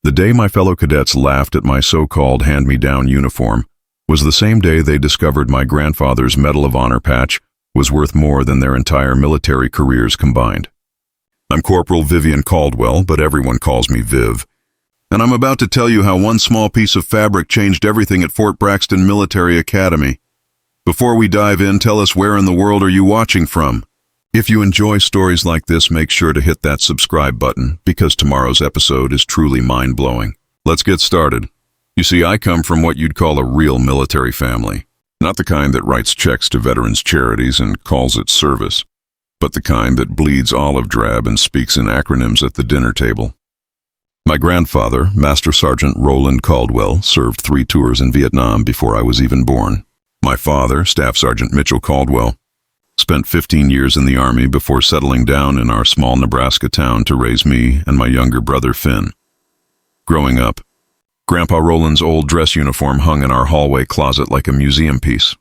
The day my fellow cadets laughed at my so-called hand-me-down uniform was the same day they discovered my grandfather's Medal of Honor patch was worth more than their entire military careers combined. I'm Corporal Vivian Caldwell, but everyone calls me Viv. And I'm about to tell you how one small piece of fabric changed everything at Fort Braxton Military Academy. Before we dive in, tell us where in the world are you watching from? If you enjoy stories like this, make sure to hit that subscribe button, because tomorrow's episode is truly mind-blowing. Let's get started. You see, I come from what you'd call a real military family. Not the kind that writes checks to veterans' charities and calls it service, but the kind that bleeds olive drab and speaks in acronyms at the dinner table. My grandfather, Master Sergeant Roland Caldwell, served 3 tours in Vietnam before I was even born. My father, Staff Sergeant Mitchell Caldwell, spent 15 years in the Army before settling down in our small Nebraska town to raise me and my younger brother Finn. Growing up, Grandpa Roland's old dress uniform hung in our hallway closet like a museum piece.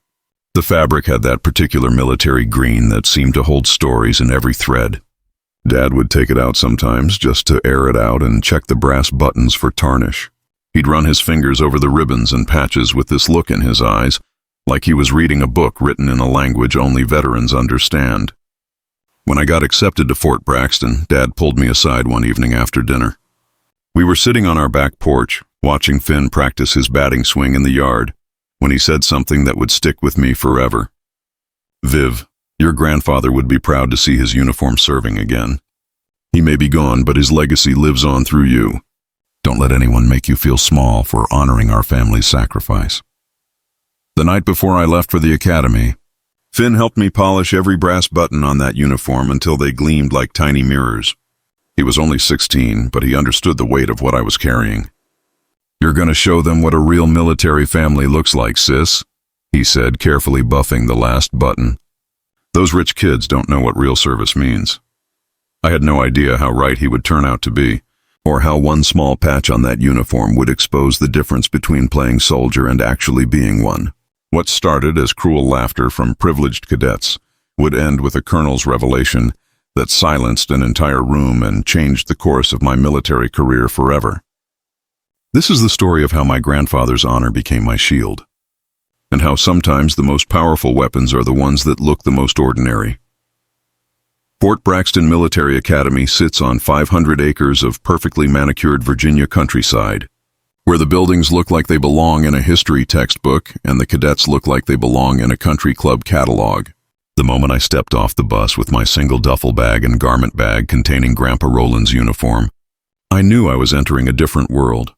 The fabric had that particular military green that seemed to hold stories in every thread. Dad would take it out sometimes just to air it out and check the brass buttons for tarnish. He'd run his fingers over the ribbons and patches with this look in his eyes, like he was reading a book written in a language only veterans understand. When I got accepted to Fort Braxton, Dad pulled me aside one evening after dinner. We were sitting on our back porch, watching Finn practice his batting swing in the yard, when he said something that would stick with me forever. "Viv, your grandfather would be proud to see his uniform serving again. He may be gone, but his legacy lives on through you. Don't let anyone make you feel small for honoring our family's sacrifice." The night before I left for the academy, Finn helped me polish every brass button on that uniform until they gleamed like tiny mirrors. He was only 16, but he understood the weight of what I was carrying. "You're going to show them what a real military family looks like, sis," he said, carefully buffing the last button. "Those rich kids don't know what real service means." I had no idea how right he would turn out to be, or how one small patch on that uniform would expose the difference between playing soldier and actually being one. What started as cruel laughter from privileged cadets would end with a colonel's revelation that silenced an entire room and changed the course of my military career forever. This is the story of how my grandfather's honor became my shield, and how sometimes the most powerful weapons are the ones that look the most ordinary. Fort Braxton Military Academy sits on 500 acres of perfectly manicured Virginia countryside, where the buildings look like they belong in a history textbook and the cadets look like they belong in a country club catalog. The moment I stepped off the bus with my single duffel bag and garment bag containing Grandpa Roland's uniform, I knew I was entering a different world.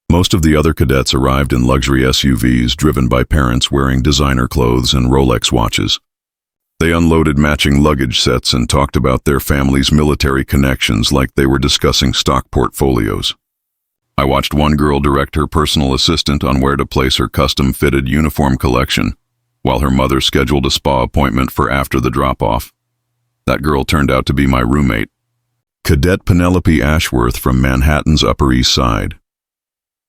Most of the other cadets arrived in luxury SUVs driven by parents wearing designer clothes and Rolex watches. They unloaded matching luggage sets and talked about their family's military connections like they were discussing stock portfolios. I watched one girl direct her personal assistant on where to place her custom-fitted uniform collection, while her mother scheduled a spa appointment for after the drop-off. That girl turned out to be my roommate, Cadet Penelope Ashworth from Manhattan's Upper East Side.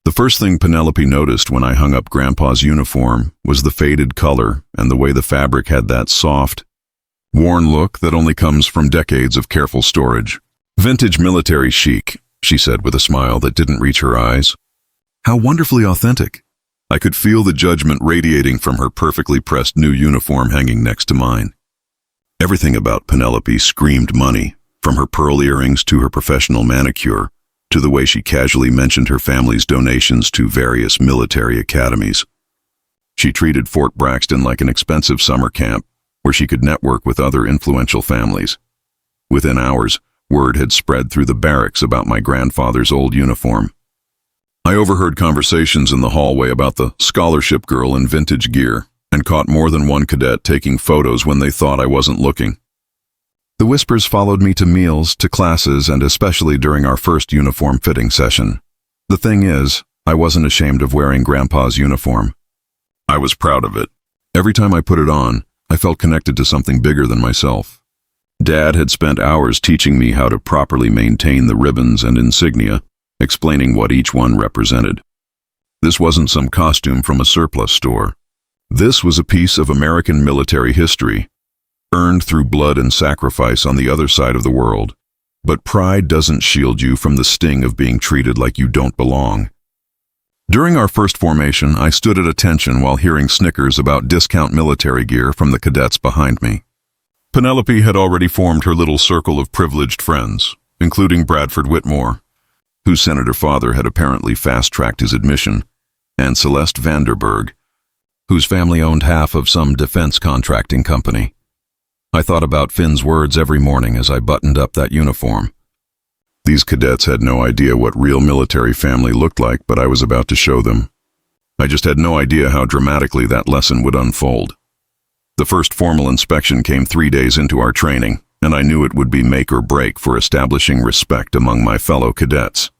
The first thing Penelope noticed when I hung up Grandpa's uniform was the faded color and the way the fabric had that soft, worn look that only comes from decades of careful storage. "Vintage military chic," she said with a smile that didn't reach her eyes. How wonderfully authentic. I could feel the judgment radiating from her perfectly pressed new uniform hanging next to mine. Everything about Penelope screamed money, from her pearl earrings to her professional manicure, to the way she casually mentioned her family's donations to various military academies. She treated Fort Braxton like an expensive summer camp where she could network with other influential families. Within hours, word had spread through the barracks about my grandfather's old uniform. I overheard conversations in the hallway about the scholarship girl in vintage gear and caught more than one cadet taking photos when they thought I wasn't looking. The whispers followed me to meals, to classes, and especially during our first uniform fitting session. The thing is, I wasn't ashamed of wearing Grandpa's uniform. I was proud of it. Every time I put it on, I felt connected to something bigger than myself. Dad had spent hours teaching me how to properly maintain the ribbons and insignia, explaining what each one represented. This wasn't some costume from a surplus store. This was a piece of American military history, earned through blood and sacrifice on the other side of the world, But pride doesn't shield you from the sting of being treated like you don't belong. During our first formation, I stood at attention while hearing snickers about discount military gear from the cadets behind me. Penelope had already formed her little circle of privileged friends, including Bradford Whitmore, whose senator father had apparently fast-tracked his admission, and Celeste Vanderberg, whose family owned half of some defense contracting company. I thought about Finn's words every morning as I buttoned up that uniform. These cadets had no idea what real military family looked like, but I was about to show them. I just had no idea how dramatically that lesson would unfold. The first formal inspection came 3 days into our training, and I knew it would be make or break for establishing respect among my fellow cadets.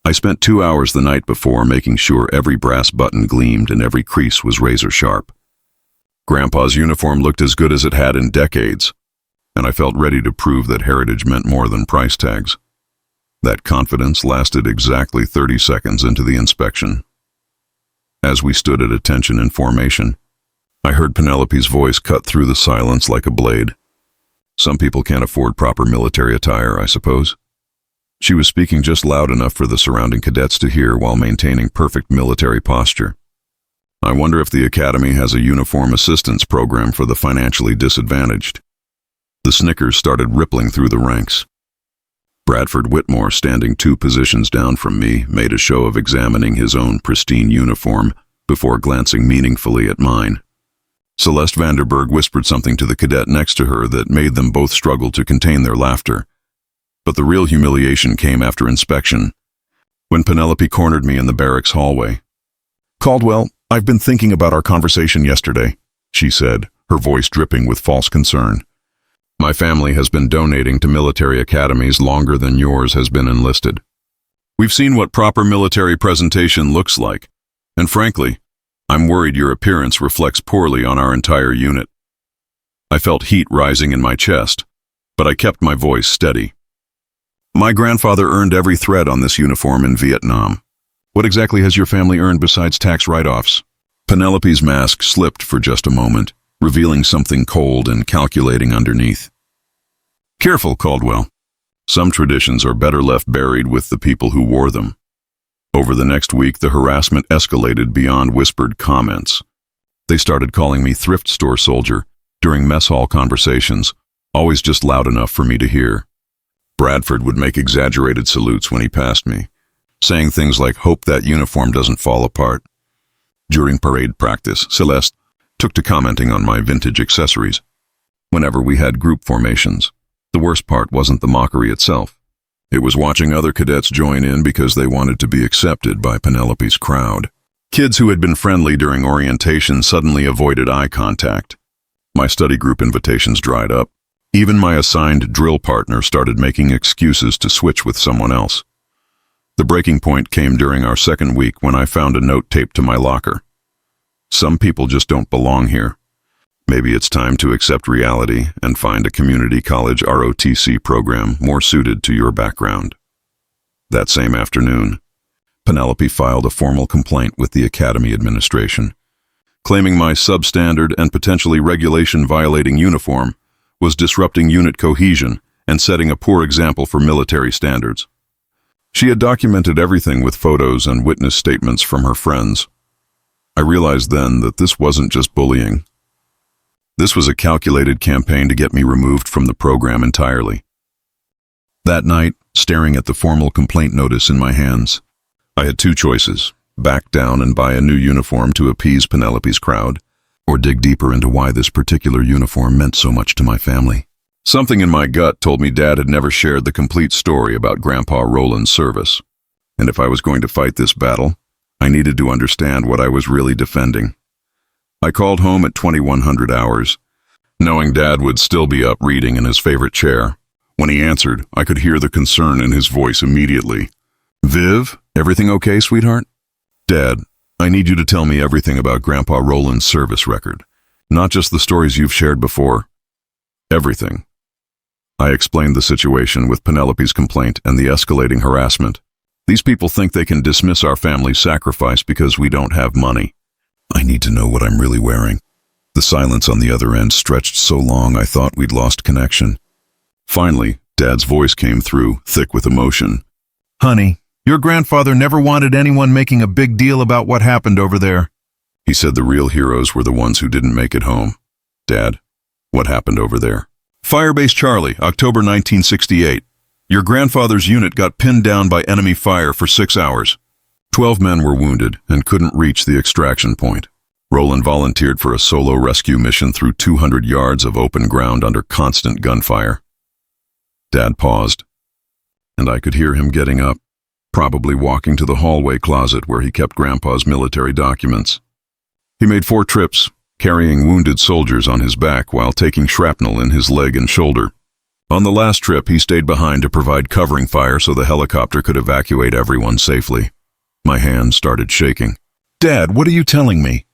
I spent 2 hours the night before making sure every brass button gleamed and every crease was razor sharp. Grandpa's uniform looked as good as it had in decades, and I felt ready to prove that heritage meant more than price tags. That confidence lasted exactly 30 seconds into the inspection. As we stood at attention in formation, I heard Penelope's voice cut through the silence like a blade. Some people can't afford proper military attire, I suppose. She was speaking just loud enough for the surrounding cadets to hear while maintaining perfect military posture. I wonder if the Academy has a uniform assistance program for the financially disadvantaged. The snickers started rippling through the ranks. Bradford Whitmore, standing 2 positions down from me, made a show of examining his own pristine uniform before glancing meaningfully at mine. Celeste Vanderberg whispered something to the cadet next to her that made them both struggle to contain their laughter. But the real humiliation came after inspection, when Penelope cornered me in the barracks hallway. "Caldwell, I've been thinking about our conversation yesterday," she said, her voice dripping with false concern. "My family has been donating to military academies longer than yours has been enlisted. We've seen what proper military presentation looks like, and frankly, I'm worried your appearance reflects poorly on our entire unit." I felt heat rising in my chest, but I kept my voice steady. "My grandfather earned every thread on this uniform in Vietnam. What exactly has your family earned besides tax write-offs?" Penelope's mask slipped for just a moment, revealing something cold and calculating underneath. "Careful, Caldwell. Some traditions are better left buried with the people who wore them." Over the next week, the harassment escalated beyond whispered comments. They started calling me thrift store soldier during mess hall conversations, always just loud enough for me to hear. Bradford would make exaggerated salutes when he passed me, saying things like, "Hope that uniform doesn't fall apart." During parade practice, Celeste took to commenting on my vintage accessories. Whenever we had group formations, the worst part wasn't the mockery itself. It was watching other cadets join in because they wanted to be accepted by Penelope's crowd. Kids who had been friendly during orientation suddenly avoided eye contact. My study group invitations dried up. Even my assigned drill partner started making excuses to switch with someone else. The breaking point came during our second week when I found a note taped to my locker. "Some people just don't belong here. Maybe it's time to accept reality and find a community college ROTC program more suited to your background." That same afternoon, Penelope filed a formal complaint with the Academy administration, claiming my substandard and potentially regulation-violating uniform was disrupting unit cohesion and setting a poor example for military standards. She had documented everything with photos and witness statements from her friends. I realized then that this wasn't just bullying. This was a calculated campaign to get me removed from the program entirely. That night, staring at the formal complaint notice in my hands, I had 2 choices: back down and buy a new uniform to appease Penelope's crowd, or dig deeper into why this particular uniform meant so much to my family. Something in my gut told me Dad had never shared the complete story about Grandpa Roland's service, and if I was going to fight this battle, I needed to understand what I was really defending. I called home at 2100 hours, knowing Dad would still be up reading in his favorite chair. When he answered, I could hear the concern in his voice immediately. "Viv, everything okay, sweetheart?" "Dad, I need you to tell me everything about Grandpa Roland's service record, not just the stories you've shared before. Everything." I explained the situation with Penelope's complaint and the escalating harassment. "These people think they can dismiss our family's sacrifice because we don't have money. I need to know what I'm really wearing." The silence on the other end stretched so long I thought we'd lost connection. Finally, Dad's voice came through, thick with emotion. "Honey, your grandfather never wanted anyone making a big deal about what happened over there." He said the real heroes were the ones who didn't make it home. "Dad, what happened over there?" "Firebase Charlie, October 1968. Your grandfather's unit got pinned down by enemy fire for 6 hours. 12 men were wounded and couldn't reach the extraction point. Roland volunteered for a solo rescue mission through 200 yards of open ground under constant gunfire." Dad paused, and I could hear him getting up, probably walking to the hallway closet where he kept Grandpa's military documents. He made 4 trips, carrying wounded soldiers on his back while taking shrapnel in his leg and shoulder. On the last trip, he stayed behind to provide covering fire so the helicopter could evacuate everyone safely. My hand started shaking. "Dad, what are you telling me?"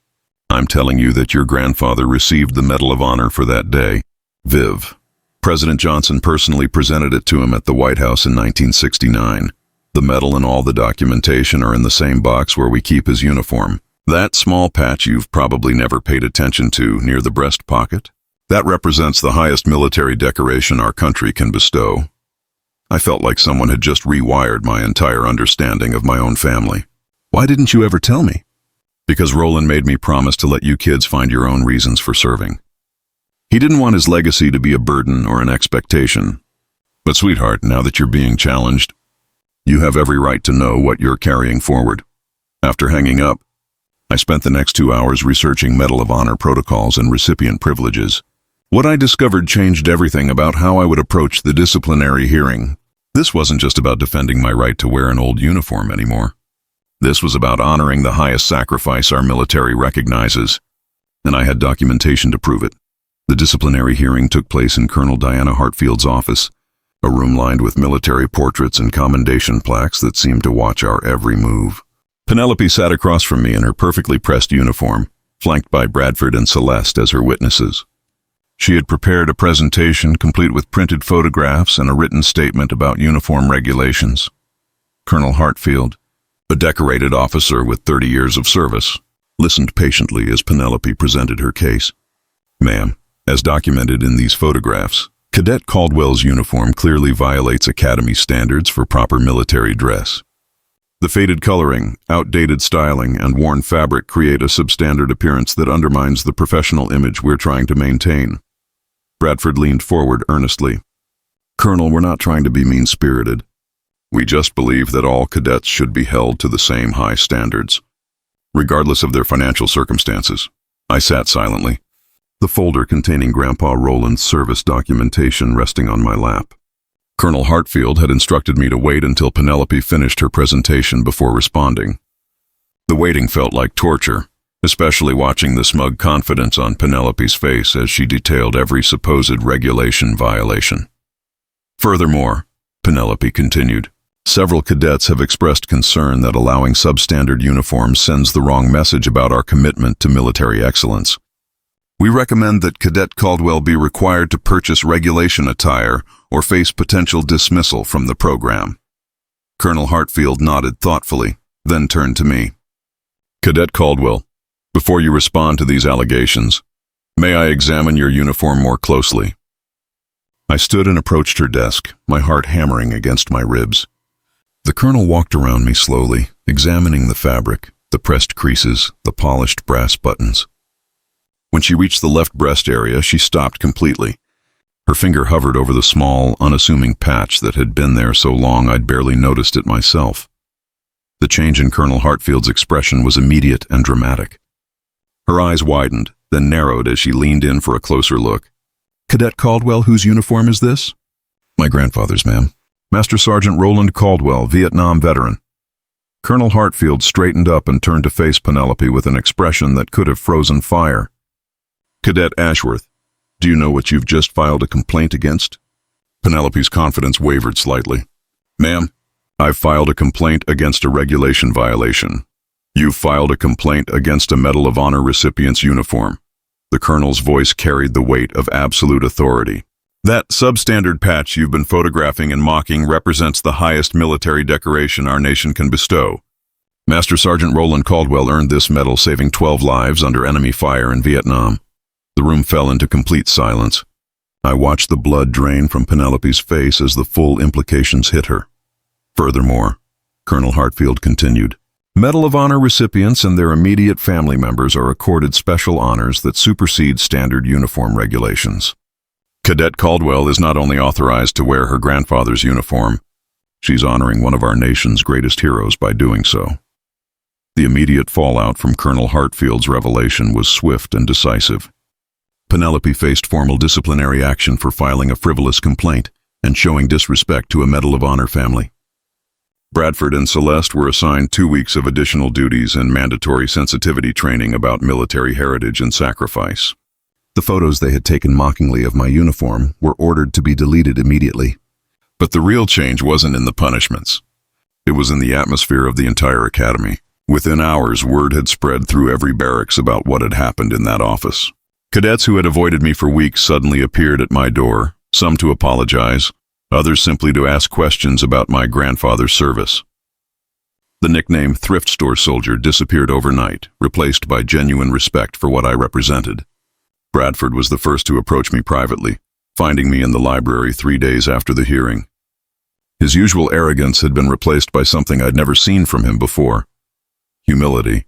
"I'm telling you that your grandfather received the Medal of Honor for that day. Viv. President Johnson personally presented it to him at the White House in 1969. The medal and all the documentation are in the same box where we keep his uniform. That small patch you've probably never paid attention to near the breast pocket? That represents the highest military decoration our country can bestow." I felt like someone had just rewired my entire understanding of my own family. "Why didn't you ever tell me?" "Because Roland made me promise to let you kids find your own reasons for serving. He didn't want his legacy to be a burden or an expectation. But sweetheart, now that you're being challenged, you have every right to know what you're carrying forward." After hanging up, I spent the next 2 hours researching Medal of Honor protocols and recipient privileges. What I discovered changed everything about how I would approach the disciplinary hearing. This wasn't just about defending my right to wear an old uniform anymore. This was about honoring the highest sacrifice our military recognizes, and I had documentation to prove it. The disciplinary hearing took place in Colonel Diana Hartfield's office, a room lined with military portraits and commendation plaques that seemed to watch our every move. Penelope sat across from me in her perfectly pressed uniform, flanked by Bradford and Celeste as her witnesses. She had prepared a presentation complete with printed photographs and a written statement about uniform regulations. Colonel Hartfield, a decorated officer with 30 years of service, listened patiently as Penelope presented her case. "Ma'am, as documented in these photographs, Cadet Caldwell's uniform clearly violates Academy standards for proper military dress. The faded coloring, outdated styling, and worn fabric create a substandard appearance that undermines the professional image we're trying to maintain." Bradford leaned forward earnestly. "Colonel, we're not trying to be mean-spirited. We just believe that all cadets should be held to the same high standards, regardless of their financial circumstances." I sat silently, the folder containing Grandpa Roland's service documentation resting on my lap. Colonel Hartfield had instructed me to wait until Penelope finished her presentation before responding. The waiting felt like torture, especially watching the smug confidence on Penelope's face as she detailed every supposed regulation violation. "Furthermore," Penelope continued, "several cadets have expressed concern that allowing substandard uniforms sends the wrong message about our commitment to military excellence. We recommend that Cadet Caldwell be required to purchase regulation attire or face potential dismissal from the program." Colonel Hartfield nodded thoughtfully, then turned to me. "Cadet Caldwell, before you respond to these allegations, may I examine your uniform more closely?" I stood and approached her desk, my heart hammering against my ribs. The colonel walked around me slowly, examining the fabric, the pressed creases, the polished brass buttons. When she reached the left breast area, she stopped completely. Her finger hovered over the small, unassuming patch that had been there so long I'd barely noticed it myself. The change in Colonel Hartfield's expression was immediate and dramatic. Her eyes widened, then narrowed as she leaned in for a closer look. "Cadet Caldwell, whose uniform is this?" "My grandfather's, ma'am. Master Sergeant Roland Caldwell, Vietnam veteran." Colonel Hartfield straightened up and turned to face Penelope with an expression that could have frozen fire. "Cadet Ashworth, do you know what you've just filed a complaint against?" Penelope's confidence wavered slightly. "Ma'am, I've filed a complaint against a regulation violation. You've filed a complaint against a Medal of Honor recipient's uniform." The colonel's voice carried the weight of absolute authority. "That substandard patch you've been photographing and mocking represents the highest military decoration our nation can bestow. Master Sergeant Roland Caldwell earned this medal saving 12 lives under enemy fire in Vietnam." The room fell into complete silence. I watched the blood drain from Penelope's face as the full implications hit her. Furthermore, Colonel Hartfield continued, Medal of Honor recipients and their immediate family members are accorded special honors that supersede standard uniform regulations. Cadet Caldwell is not only authorized to wear her grandfather's uniform, she's honoring one of our nation's greatest heroes by doing so. The immediate fallout from Colonel Hartfield's revelation was swift and decisive. Penelope faced formal disciplinary action for filing a frivolous complaint and showing disrespect to a Medal of Honor family. Bradford and Celeste were assigned 2 weeks of additional duties and mandatory sensitivity training about military heritage and sacrifice. The photos they had taken mockingly of my uniform were ordered to be deleted immediately. But the real change wasn't in the punishments. It was in the atmosphere of the entire academy. Within hours, word had spread through every barracks about what had happened in that office. Cadets who had avoided me for weeks suddenly appeared at my door, some to apologize, others simply to ask questions about my grandfather's service. The nickname Thrift Store Soldier disappeared overnight, replaced by genuine respect for what I represented. Bradford was the first to approach me privately, finding me in the library 3 days after the hearing. His usual arrogance had been replaced by something I'd never seen from him before: humility.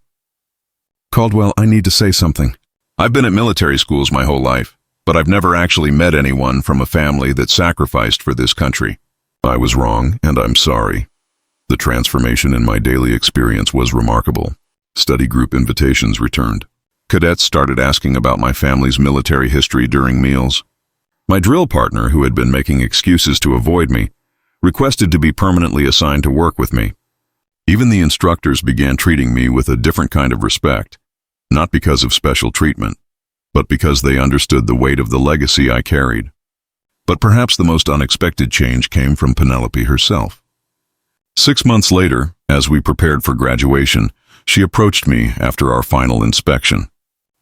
Caldwell, I need to say something. I've been at military schools my whole life, but I've never actually met anyone from a family that sacrificed for this country. I was wrong, and I'm sorry. The transformation in my daily experience was remarkable. Study group invitations returned. Cadets started asking about my family's military history during meals. My drill partner, who had been making excuses to avoid me, requested to be permanently assigned to work with me. Even the instructors began treating me with a different kind of respect, not because of special treatment, but because they understood the weight of the legacy I carried. But perhaps the most unexpected change came from Penelope herself. 6 months later, as we prepared for graduation, she approached me after our final inspection.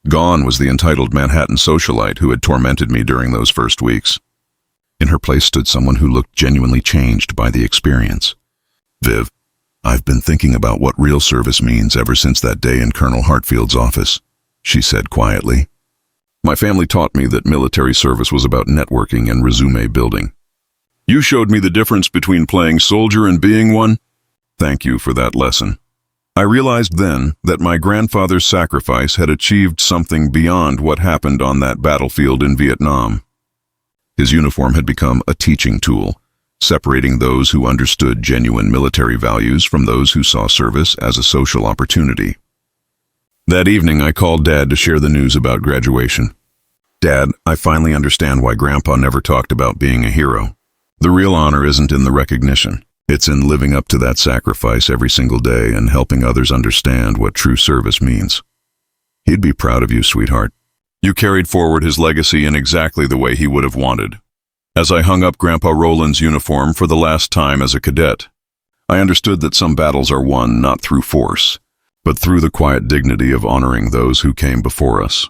Gone was the entitled Manhattan socialite who had tormented me during those first weeks. In her place stood someone who looked genuinely changed by the experience. Viv, I've been thinking about what real service means ever since that day in Colonel Hartfield's office, she said quietly. My family taught me that military service was about networking and resume building. You showed me the difference between playing soldier and being one. Thank you for that lesson. I realized then that my grandfather's sacrifice had achieved something beyond what happened on that battlefield in Vietnam. His uniform had become a teaching tool, separating those who understood genuine military values from those who saw service as a social opportunity. That evening, I called Dad to share the news about graduation. Dad, I finally understand why Grandpa never talked about being a hero. The real honor isn't in the recognition. It's in living up to that sacrifice every single day and helping others understand what true service means. He'd be proud of you, sweetheart. You carried forward his legacy in exactly the way he would have wanted. As I hung up Grandpa Roland's uniform for the last time as a cadet, I understood that some battles are won not through force, but through the quiet dignity of honoring those who came before us.